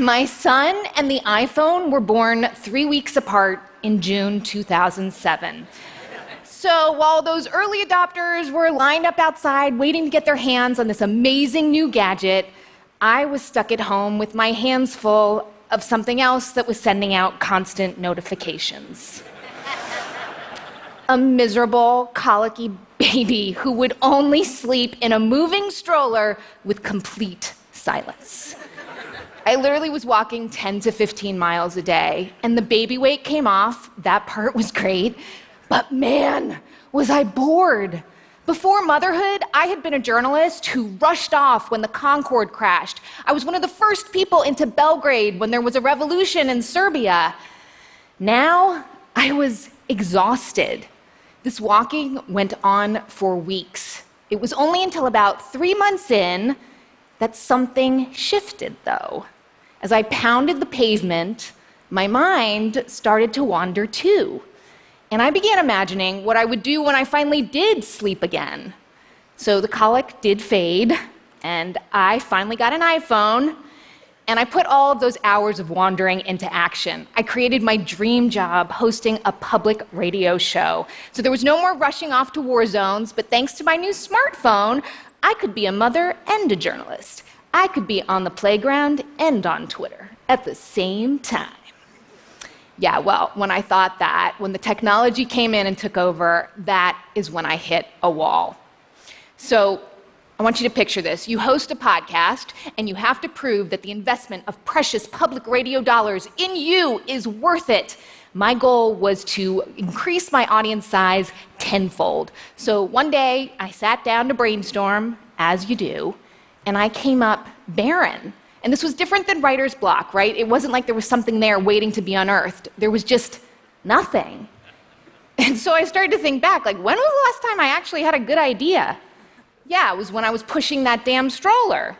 My son and the iPhone were born 3 weeks apart in June 2007. So while those early adopters were lined up outside waiting to get their hands on this amazing new gadget, I was stuck at home with my hands full of something else that was sending out constant notifications. A miserable, colicky baby who would only sleep in a moving stroller with complete silence. I literally was walking 10 to 15 miles a day, and the baby weight came off. That part was great. But man, was I bored. Before motherhood, I had been a journalist who rushed off when the Concorde crashed. I was one of the first people into Belgrade when there was a revolution in Serbia. Now, I was exhausted. This walking went on for weeks. It was only until about 3 months in that something shifted, though. As I pounded the pavement, my mind started to wander too. And I began imagining what I would do when I finally did sleep again. So the colic did fade, and I finally got an iPhone, and I put all of those hours of wandering into action. I created my dream job hosting a public radio show. So there was no more rushing off to war zones, but thanks to my new smartphone, I could be a mother and a journalist. I could be on the playground and on Twitter at the same time. Yeah, well, when I thought that, when the technology came in and took over, that is when I hit a wall. So I want you to picture this. You host a podcast, and you have to prove that the investment of precious public radio dollars in you is worth it. My goal was to increase my audience size tenfold. So one day, I sat down to brainstorm, as you do, and I came up barren. And this was different than writer's block, right? It wasn't like there was something there waiting to be unearthed. There was just nothing. And so I started to think back, like, when was the last time I actually had a good idea? Yeah, it was when I was pushing that damn stroller.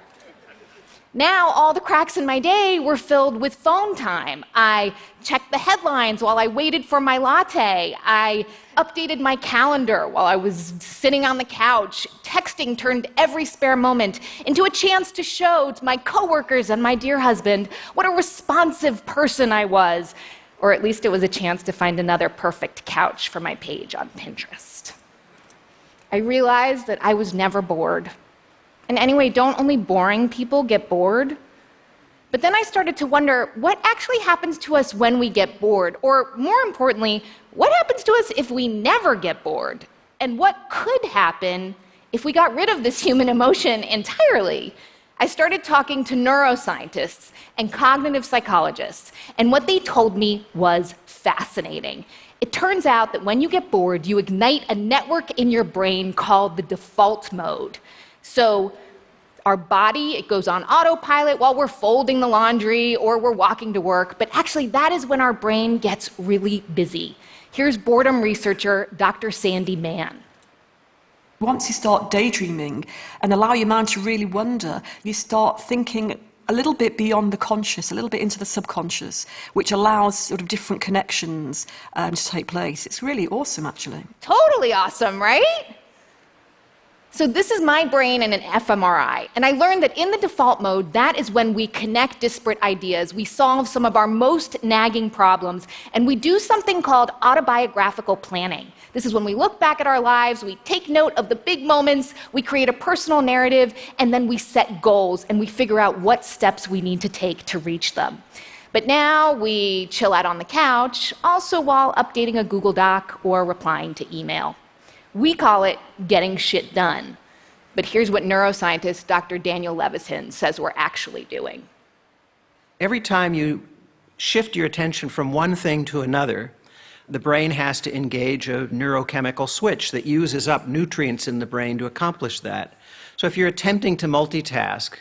Now, all the cracks in my day were filled with phone time. I checked the headlines while I waited for my latte. I updated my calendar while I was sitting on the couch. Texting turned every spare moment into a chance to show to my coworkers and my dear husband what a responsive person I was. Or at least it was a chance to find another perfect couch for my page on Pinterest. I realized that I was never bored. And anyway, don't only boring people get bored? But then I started to wonder what actually happens to us when we get bored? Or more importantly, what happens to us if we never get bored? And what could happen if we got rid of this human emotion entirely? I started talking to neuroscientists and cognitive psychologists, and what they told me was fascinating. It turns out that when you get bored, you ignite a network in your brain called the default mode. So our body, it goes on autopilot while we're folding the laundry or we're walking to work, but actually that is when our brain gets really busy. Here's boredom researcher Dr. Sandy Mann. Once you start daydreaming and allow your mind to really wander, you start thinking a little bit beyond the conscious, a little bit into the subconscious, which allows sort of different connections to take place. It's really awesome, actually. Totally awesome, right? So this is my brain in an fMRI, and I learned that in the default mode, that is when we connect disparate ideas, we solve some of our most nagging problems, and we do something called autobiographical planning. This is when we look back at our lives, we take note of the big moments, we create a personal narrative, and then we set goals, and we figure out what steps we need to take to reach them. But now we chill out on the couch, also while updating a Google Doc or replying to email. We call it getting shit done. But here's what neuroscientist Dr. Daniel Levison says we're actually doing. Every time you shift your attention from one thing to another, the brain has to engage a neurochemical switch that uses up nutrients in the brain to accomplish that. So if you're attempting to multitask,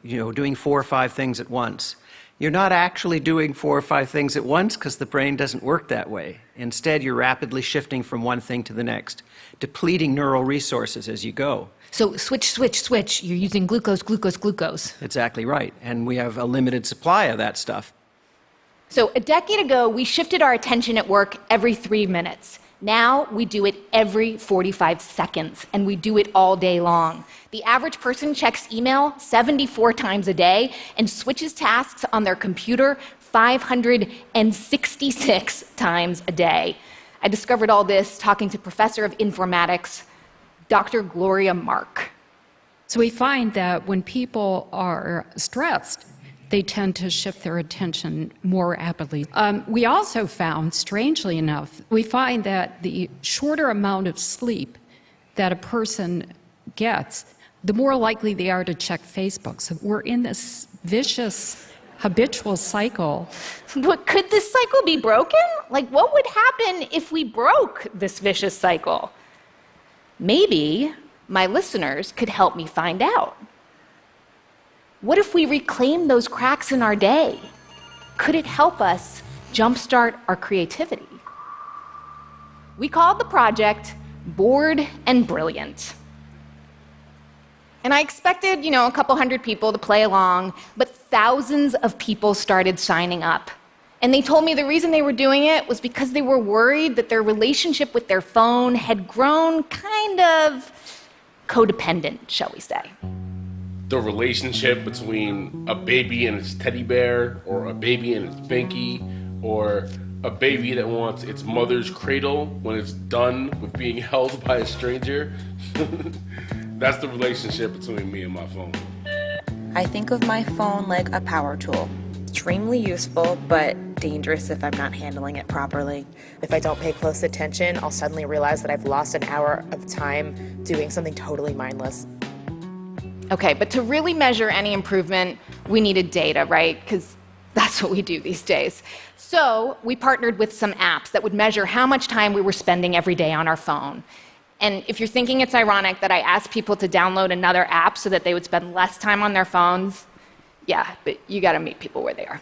doing 4 or 5 things at once, you're not actually doing 4 or 5 things at once because the brain doesn't work that way. Instead, you're rapidly shifting from one thing to the next, depleting neural resources as you go. So switch. You're using glucose. Exactly right. And we have a limited supply of that stuff. So a decade ago, we shifted our attention at work every 3 minutes. Now we do it every 45 seconds, and we do it all day long. The average person checks email 74 times a day and switches tasks on their computer 566 times a day. I discovered all this talking to Professor of Informatics, Dr. Gloria Mark. So we find that when people are stressed, they tend to shift their attention more rapidly. We also found, strangely enough, we find that the shorter amount of sleep that a person gets, the more likely they are to check Facebook. So we're in this vicious, habitual cycle. But could this cycle be broken? Like, what would happen if we broke this vicious cycle? Maybe my listeners could help me find out. What if we reclaim those cracks in our day? Could it help us jumpstart our creativity? We called the project Bored and Brilliant. And I expected, a couple hundred people to play along, but thousands of people started signing up. And they told me the reason they were doing it was because they were worried that their relationship with their phone had grown kind of codependent, shall we say. The relationship between a baby and its teddy bear, or a baby and its binky, or a baby that wants its mother's cradle when it's done with being held by a stranger. That's the relationship between me and my phone. I think of my phone like a power tool. Extremely useful, but dangerous if I'm not handling it properly. If I don't pay close attention, I'll suddenly realize that I've lost an hour of time doing something totally mindless. Okay, but to really measure any improvement, we needed data, right? Because that's what we do these days. So we partnered with some apps that would measure how much time we were spending every day on our phone. And if you're thinking it's ironic that I asked people to download another app so that they would spend less time on their phones, yeah, but you gotta meet people where they are.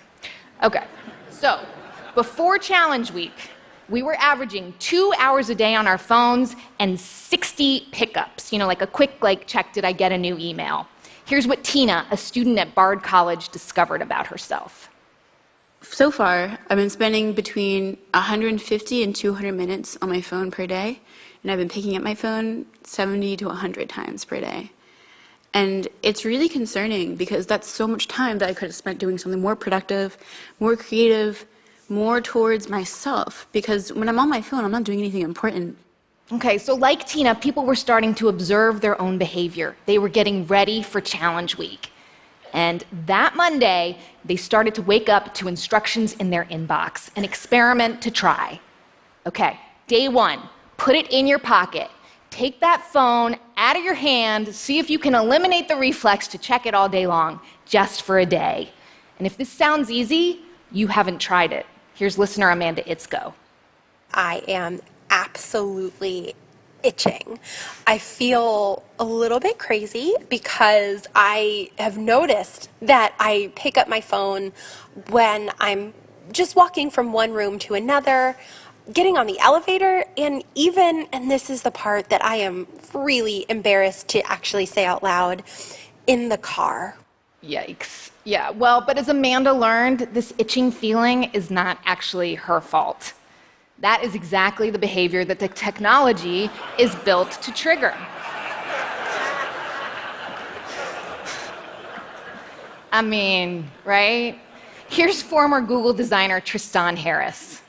Okay, so before Challenge Week, we were averaging 2 hours a day on our phones and 60 pickups, like a quick check, did I get a new email? Here's what Tina, a student at Bard College, discovered about herself. So far, I've been spending between 150 and 200 minutes on my phone per day, and I've been picking up my phone 70 to 100 times per day. And it's really concerning because that's so much time that I could have spent doing something more productive, more creative, more towards myself, because when I'm on my phone, I'm not doing anything important. Okay, so like Tina, people were starting to observe their own behavior. They were getting ready for Challenge Week. And that Monday, they started to wake up to instructions in their inbox, an experiment to try. Okay, day 1, put it in your pocket. Take that phone out of your hand, see if you can eliminate the reflex to check it all day long, just for a day. And if this sounds easy, you haven't tried it. Here's listener Amanda Itzko. I am absolutely itching. I feel a little bit crazy because I have noticed that I pick up my phone when I'm just walking from one room to another, getting on the elevator, and this is the part that I am really embarrassed to actually say out loud, in the car. Yikes. Yeah, well, but as Amanda learned, this itching feeling is not actually her fault. That is exactly the behavior that the technology is built to trigger. I mean, right? Here's former Google designer Tristan Harris.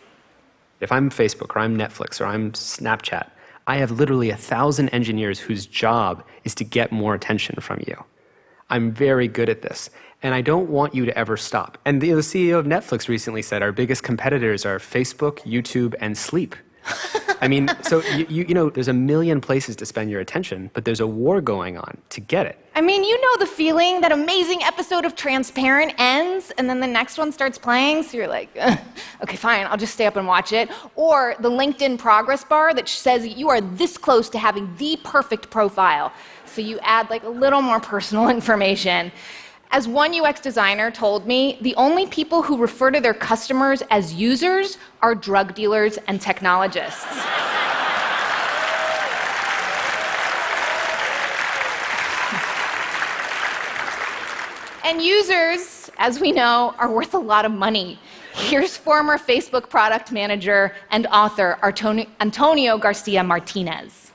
If I'm Facebook or I'm Netflix or I'm Snapchat, I have literally 1,000 engineers whose job is to get more attention from you. I'm very good at this, and I don't want you to ever stop. And the CEO of Netflix recently said our biggest competitors are Facebook, YouTube, and sleep. I mean, so there's a million places to spend your attention, but there's a war going on to get it. I mean, you know the feeling, that amazing episode of Transparent ends, and then the next one starts playing, so you're like, okay, fine, I'll just stay up and watch it. Or the LinkedIn progress bar that says you are this close to having the perfect profile. So you add a little more personal information. As one UX designer told me, the only people who refer to their customers as users are drug dealers and technologists. And users, as we know, are worth a lot of money. Here's former Facebook product manager and author Antonio Garcia Martinez.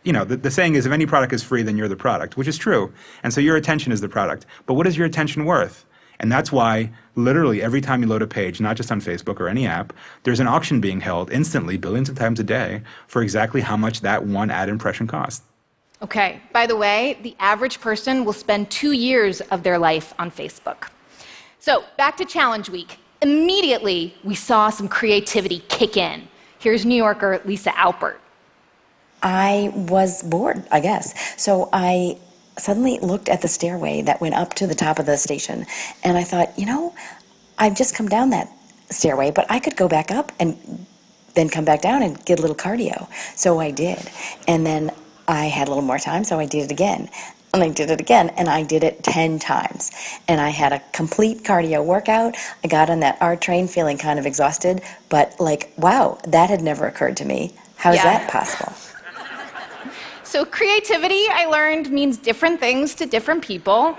You know, the saying is, if any product is free, then you're the product, which is true. And so your attention is the product. But what is your attention worth? And that's why literally every time you load a page, not just on Facebook or any app, there's an auction being held instantly, billions of times a day, for exactly how much that one ad impression costs. Okay, by the way, the average person will spend 2 years of their life on Facebook. So back to Challenge Week. Immediately, we saw some creativity kick in. Here's New Yorker Lisa Alpert. I was bored, I guess. So I suddenly looked at the stairway that went up to the top of the station, and I thought, you know, I've just come down that stairway, but I could go back up and then come back down and get a little cardio. So I did. And then I had a little more time, so I did it again. And I did it again, and I did it 10 times. And I had a complete cardio workout. I got on that R train feeling kind of exhausted, but like, wow, that had never occurred to me. How is that possible? So creativity, I learned, means different things to different people.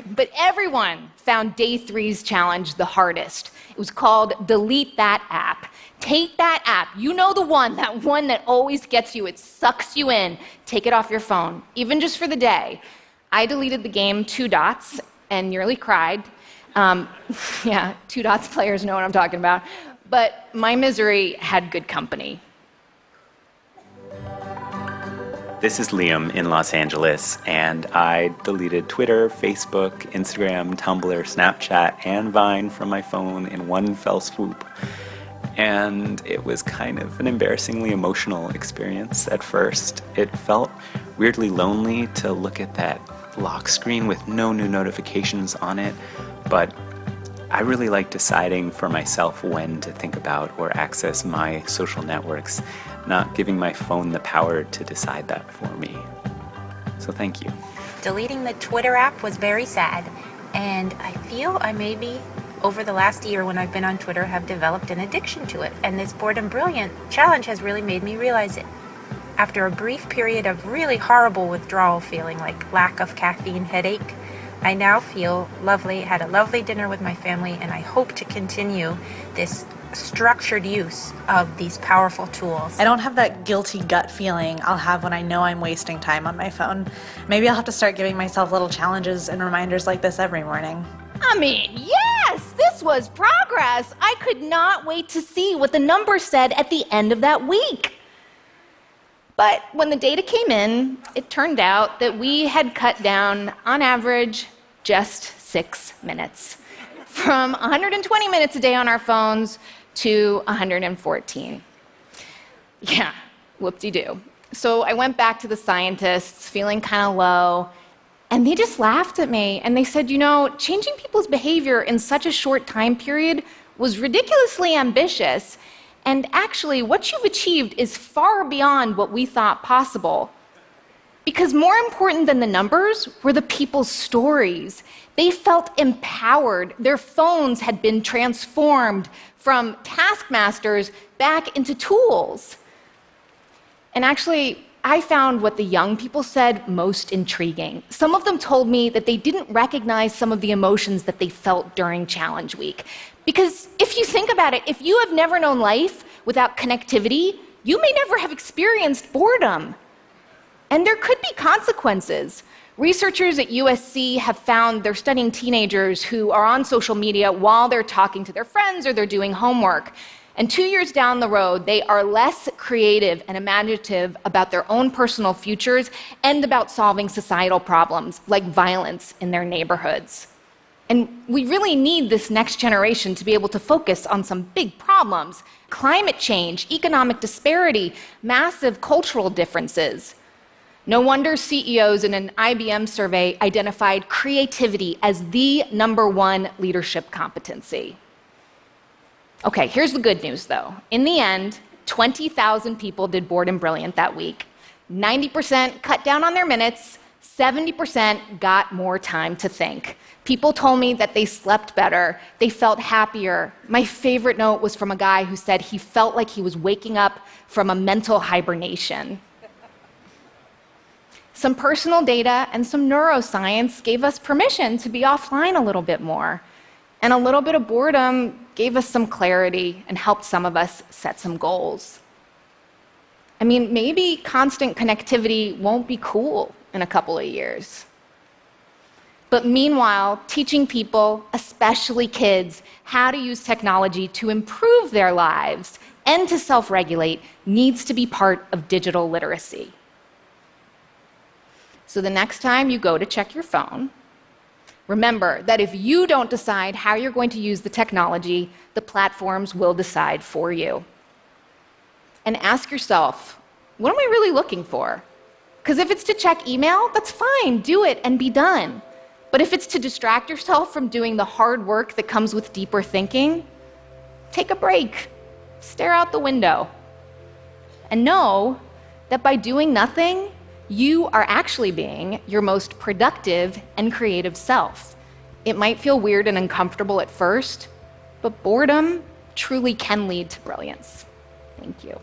But everyone found day 3's challenge the hardest. It was called Delete That App. Take that app. You know the one, that one that always gets you. It sucks you in. Take it off your phone, even just for the day. I deleted the game 2 Dots and nearly cried. Yeah, 2 Dots players know what I'm talking about. But my misery had good company. This is Liam in Los Angeles, and I deleted Twitter, Facebook, Instagram, Tumblr, Snapchat, and Vine from my phone in one fell swoop. And it was kind of an embarrassingly emotional experience at first. It felt weirdly lonely to look at that lock screen with no new notifications on it, but I really like deciding for myself when to think about or access my social networks, not giving my phone the power to decide that for me. So thank you. Deleting the Twitter app was very sad, and I feel I maybe over the last year when I've been on Twitter have developed an addiction to it, and this Boredom Brilliant challenge has really made me realize it. After a brief period of really horrible withdrawal feeling like lack of caffeine headache, I now feel lovely, had a lovely dinner with my family, and I hope to continue this structured use of these powerful tools. I don't have that guilty gut feeling I'll have when I know I'm wasting time on my phone. Maybe I'll have to start giving myself little challenges and reminders like this every morning. I mean, yes, this was progress. I could not wait to see what the numbers said at the end of that week. But when the data came in, it turned out that we had cut down, on average, just 6 minutes. From 120 minutes a day on our phones to 114. Yeah, whoop-de-doo. So I went back to the scientists, feeling kind of low, and they just laughed at me, and they said, you know, changing people's behavior in such a short time period was ridiculously ambitious, and actually what you've achieved is far beyond what we thought possible. Because more important than the numbers were the people's stories. They felt empowered. Their phones had been transformed from taskmasters back into tools. And actually, I found what the young people said most intriguing. Some of them told me that they didn't recognize some of the emotions that they felt during Challenge Week. Because if you think about it, if you have never known life without connectivity, you may never have experienced boredom. And there could be consequences. Researchers at USC have found they're studying teenagers who are on social media while they're talking to their friends or they're doing homework. And 2 years down the road, they are less creative and imaginative about their own personal futures and about solving societal problems like violence in their neighborhoods. And we really need this next generation to be able to focus on some big problems: climate change, economic disparity, massive cultural differences. No wonder CEOs in an IBM survey identified creativity as the #1 leadership competency. Okay, here's the good news, though. In the end, 20,000 people did Boredom Brilliant that week. 90% cut down on their minutes, 70% got more time to think. People told me that they slept better, they felt happier. My favorite note was from a guy who said he felt like he was waking up from a mental hibernation. Some personal data and some neuroscience gave us permission to be offline a little bit more. And a little bit of boredom gave us some clarity and helped some of us set some goals. I mean, maybe constant connectivity won't be cool in a couple of years. But meanwhile, teaching people, especially kids, how to use technology to improve their lives and to self-regulate needs to be part of digital literacy. So the next time you go to check your phone, remember that if you don't decide how you're going to use the technology, the platforms will decide for you. And ask yourself, what am I really looking for? Because if it's to check email, that's fine, do it and be done. But if it's to distract yourself from doing the hard work that comes with deeper thinking, take a break, stare out the window, and know that by doing nothing, you are actually being your most productive and creative self. It might feel weird and uncomfortable at first, but boredom truly can lead to brilliance. Thank you.